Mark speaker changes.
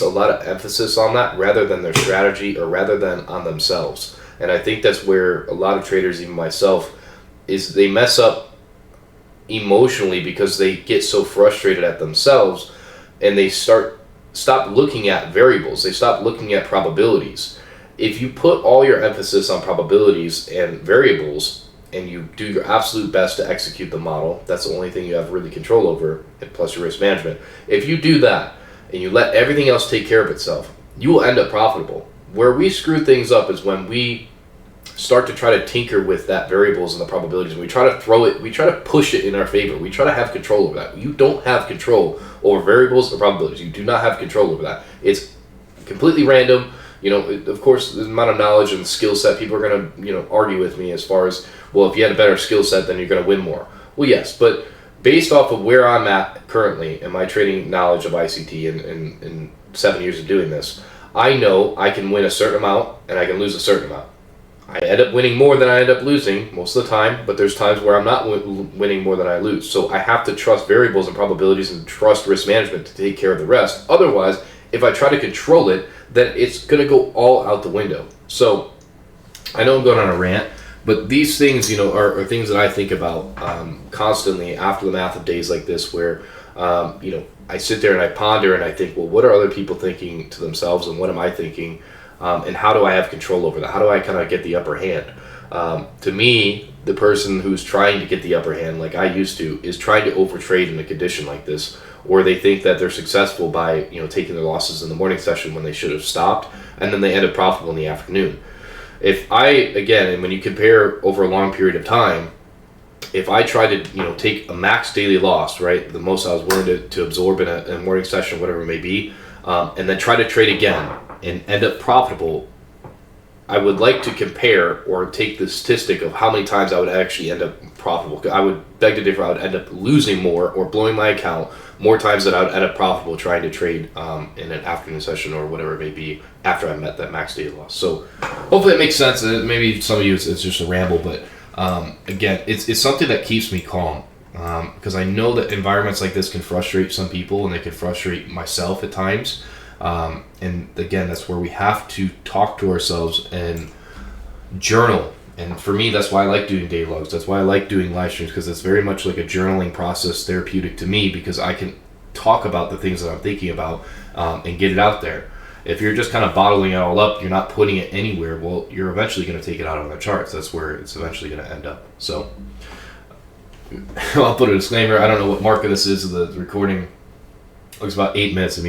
Speaker 1: a lot of emphasis on that rather than their strategy or rather than on themselves. And I think that's where a lot of traders, even myself, is they mess up emotionally because they get so frustrated at themselves and they stop looking at variables. They stop looking at probabilities. If you put all your emphasis on probabilities and variables and you do your absolute best to execute the model, that's the only thing you have really control over, and plus your risk management. If you do that and you let everything else take care of itself, you will end up profitable. Where we screw things up is when we start to try to tinker with that variables and the probabilities, and we try to push it in our favor. We try to have control over that. You don't have control over variables or probabilities. You do not have control over that. It's completely random. Of course, the amount of knowledge and skill set, people are going to, argue with me as far as, well, if you had a better skill set, then you're going to win more. Well, yes, but based off of where I'm at currently and my trading knowledge of ICT and 7 years of doing this, I know I can win a certain amount and I can lose a certain amount. I end up winning more than I end up losing most of the time, but there's times where I'm not winning more than I lose. So I have to trust variables and probabilities and trust risk management to take care of the rest. Otherwise, if I try to control it, then it's going to go all out the window. So I know I'm going on a rant, but these things, are things that I think about constantly after the math of days like this where, I sit there and I ponder and I think, well, what are other people thinking to themselves and what am I thinking? And how do I have control over that? How do I kind of get the upper hand? To me, the person who's trying to get the upper hand, like I used to, is trying to overtrade in a condition like this, or they think that they're successful by taking their losses in the morning session when they should have stopped, and then they end up profitable in the afternoon. And when you compare over a long period of time, if I try to take a max daily loss, right, the most I was willing to absorb in a morning session, whatever it may be, and then try to trade again and end up profitable, I would like to compare or take the statistic of how many times I would actually end up profitable. I would beg to differ. I would end up losing more or blowing my account more times than I would end up profitable trying to trade in an afternoon session or whatever it may be after I met that max daily loss. So hopefully it makes sense. Maybe some of you it's just a ramble, but again, it's something that keeps me calm because I know that environments like this can frustrate some people and they can frustrate myself at times. And again, that's where we have to talk to ourselves and journal. And for me, that's why I like doing day logs. That's why I like doing live streams, because it's very much like a journaling process, therapeutic to me, because I can talk about the things that I'm thinking about and get it out there. If you're just kind of bottling it all up, you're not putting it anywhere, well, you're eventually going to take it out on the charts. That's where it's eventually going to end up. So I'll put a disclaimer. I don't know what market this is. The recording looks about 8 minutes of me